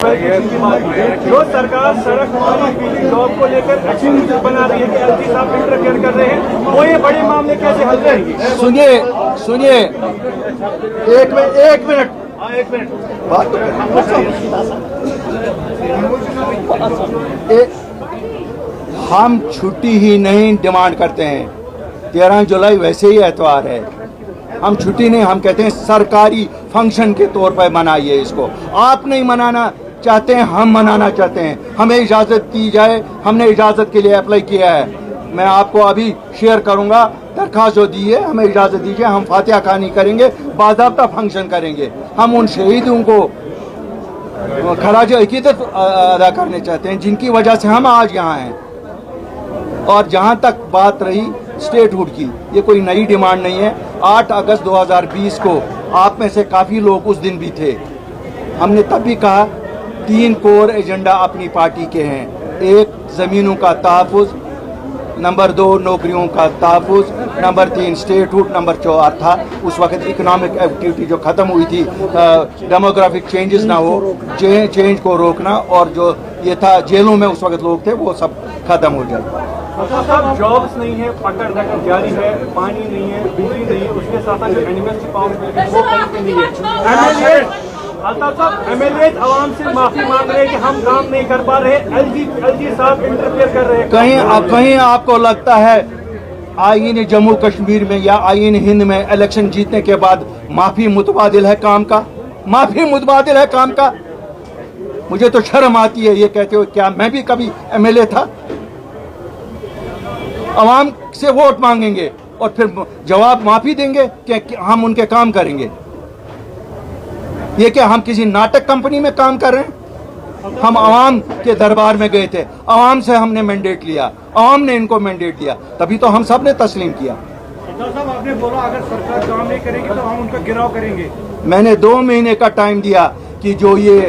جو سرکار سڑک جاب کو لے کر ایکشن بنا رہی ہے کہ ایل جی صاحب انٹرفیئر کر رہے ہیں، وہ یہ بڑے معاملے کیسے حل کریں گے؟ سنیے ایک منٹ بات ہم چھٹی ہی نہیں ڈیمانڈ کرتے ہیں. 13 جولائی ویسے ہی اتوار ہے، ہم چھٹی نہیں، ہم کہتے ہیں سرکاری فنکشن کے طور پر منائیے اس کو. آپ نہیں منانا چاہتے ہیں، ہم منانا چاہتے ہیں، ہمیں اجازت دی جائے. ہم نے اجازت کے لیے اپلائی کیا ہے، میں آپ کو ابھی شیئر کروں گا درخواست جو دی ہے. ہمیں اجازت دیجیے، ہم فاتحہ خوانی کریں گے، باضابطہ فنکشن کریں گے. ہم ان شہیدوں کو خراج عقیدت ادا کرنے چاہتے ہیں جن کی وجہ سے ہم آج یہاں ہیں. اور جہاں تک بات رہی اسٹیٹ ہوڈ کی، یہ کوئی نئی ڈیمانڈ نہیں ہے. 8 اگست 2020 کو آپ میں سے کافی لوگ اس دن بھی تھے. ہم نے تب بھی کہا 3 کور ایجنڈا اپنی پارٹی کے ہیں. 1 زمینوں کا تحفظ، نمبر 2 نوکریوں کا تحفظ، نمبر 3 اسٹیٹ ہوڈ، نمبر 4 تھا اس وقت اکنامک ایکٹیویٹی جو ختم ہوئی تھی، ڈیموگرافک چینجز نہ ہو، چینج کو روکنا، اور جو یہ تھا جیلوں میں اس وقت لوگ تھے وہ سب ختم ہو جائے. صاحب جابس نہیں ہے، پکڑ دکڑ جاری ہے، پانی نہیں ہے، بجلی نہیں ہے، اس کے ساتھ جو انویسٹ پاور وہ کہیں نہیں ہے. الطاف صاحب ایم ایل اے عوام سے معافی مانگ رہے ہیں کہ ہم کام نہیں کر پا رہے، ایل جی صاحب انٹرفیئر کر رہے ہیں. کہیں آپ کو لگتا ہے آئین جموں کشمیر میں یا آئین ہند میں الیکشن جیتنے کے بعد معافی متبادل ہے کام کا؟ معافی متبادل ہے کام کا؟ مجھے تو شرم آتی ہے یہ کہتے ہوئے. کیا میں بھی کبھی ایم ایل اے تھا؟ عوام سے ووٹ مانگیں گے اور پھر جواب معافی دیں گے کہ ہم ان کے کام کریں گے؟ یہ کہ ہم کسی ناٹک کمپنی میں کام کر رہے ہیں؟ ہم عوام کے دربار میں گئے تھے، عوام سے ہم نے مینڈیٹ لیا، عوام نے ان کو مینڈیٹ دیا، تبھی تو ہم سب نے تسلیم کیا. صاحب آپ نے بولا اگر سرکار کام نہیں کرے گی تو ہم ان کا گراؤ کریں گے. میں نے 2 مہینے کا ٹائم دیا کہ جو یہ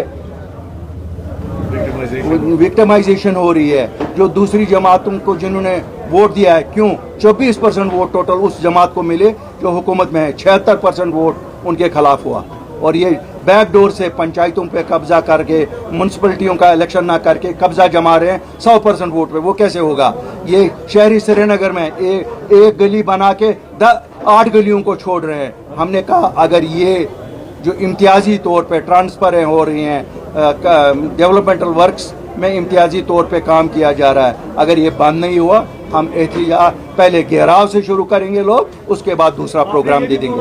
وکٹمائزیشن ہو رہی ہے، جو دوسری جماعتوں کو جنہوں نے ووٹ دیا ہے، کیوں 24% ووٹ ٹوٹل اس جماعت کو ملے جو حکومت میں ہے، 76% ووٹ ان کے خلاف ہوا. اور یہ بیک ڈور سے پنچایتوں پہ قبضہ کر کے، میونسپلٹیوں کا الیکشن نہ کر کے قبضہ جما رہے ہیں 100% ووٹ پہ. وہ کیسے ہوگا؟ یہ شہری سری نگر میں ایک گلی بنا کے 8 گلیوں کو چھوڑ رہے ہیں. ہم نے کہا اگر یہ جو امتیازی طور پہ ٹرانسفر ہو رہی ہیں، ڈیولپمنٹل ورکس میں امتیازی طور پہ کام کیا جا رہا ہے، اگر یہ بند نہیں ہوا ہم احتجاج پہلے گھیراؤ سے شروع کریں گے لوگ، اس کے بعد دوسرا پروگرام دے دیں گے.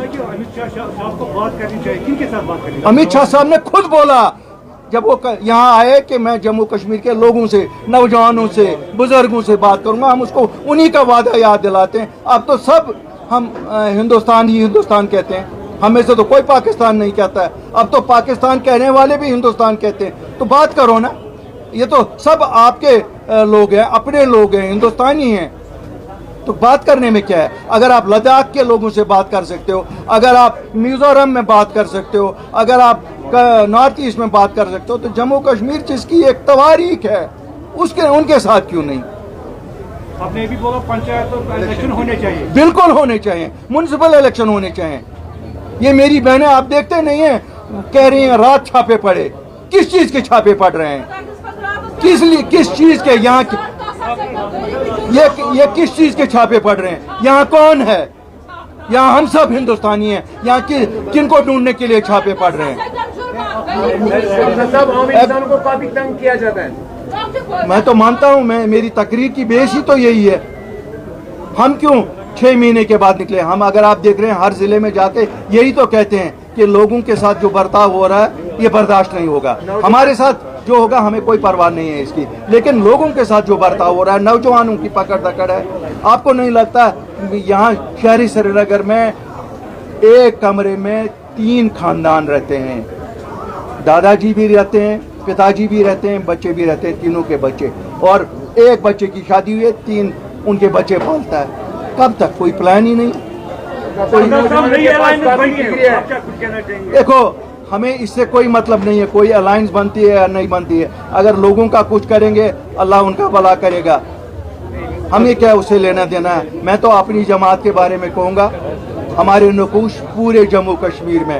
امت شاہ صاحب نے خود بولا جب وہ یہاں آئے کہ میں جموں کشمیر کے لوگوں سے، نوجوانوں سے، بزرگوں سے بات کروں گا. ہم اس کو انہی کا وعدہ یاد دلاتے ہیں. اب تو سب ہم ہندوستان ہی ہندوستان کہتے ہیں، ہمیں سے تو کوئی پاکستان نہیں کہتا ہے. اب تو پاکستان کہنے والے بھی ہندوستان کہتے ہیں. تو بات کرو نا، یہ تو سب آپ کے لوگ ہیں، اپنے لوگ ہیں، ہندوستانی ہیں. تو بات کرنے میں کیا ہے؟ اگر آپ لداخ کے لوگوں سے بات کر سکتے ہو، اگر آپ میزورم میں بات کر سکتے ہو، اگر آپ نارتھ ایسٹ میں بات کر سکتے ہو، تو جموں کشمیر جس کی ایک تواریخ ہے ان کے ساتھ کیوں نہیں؟ آپ نے بھی بولا پنچایت الیکشن ہونے چاہیے. بالکل ہونے چاہیے، میونسپل الیکشن ہونے چاہیے. یہ میری بہنیں آپ دیکھتے نہیں ہیں، کہہ رہی ہیں رات چھاپے پڑے. کس چیز کے چھاپے پڑ رہے ہیں؟ کس لیے؟ کس چیز کے؟ یہاں یہ کس چیز کے چھاپے پڑ رہے ہیں؟ یہاں کون ہے؟ یہاں ہم سب ہندوستانی ہیں. یہاں کن کو ڈھونڈنے کے لیے چھاپے پڑ رہے ہیں؟ کو کافی تنگ کیا جاتا ہے. میں تو مانتا ہوں، میری تقریر کی بیس ہی تو یہی ہے. ہم کیوں 6 مہینے کے بعد نکلے؟ ہم اگر آپ دیکھ رہے ہیں ہر ضلع میں جا کے یہی تو کہتے ہیں کہ لوگوں کے ساتھ جو برتاؤ ہو رہا ہے یہ برداشت نہیں ہوگا. ہمارے ساتھ جو ہوگا ہمیں کوئی پرواہ نہیں ہے اس کی، لیکن لوگوں کے ساتھ جو برتاؤ ہو رہا ہے، نوجوانوں کی پکڑ دکڑ ہے. آپ کو نہیں لگتا یہاں شہری سری نگر میں ایک کمرے میں 3 خاندان رہتے ہیں؟ دادا جی بھی رہتے ہیں، پتا جی بھی رہتے ہیں، بچے بھی رہتے ہیں، تینوں کے بچے. اور ایک بچے کی شادی ہوئی ہے، 3 ان کے بچے پالتا ہے. کب تک؟ کوئی پلان ہی نہیں. دیکھو ہمیں اس سے کوئی مطلب نہیں ہے کوئی الائنس بنتی ہے یا نہیں بنتی ہے. اگر لوگوں کا کچھ کریں گے اللہ ان کا بھلا کرے گا. ہمیں کیا اسے لینا دینا ہے؟ میں تو اپنی جماعت کے بارے میں کہوں گا، ہمارے نقوش پورے جموں کشمیر میں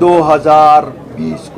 2020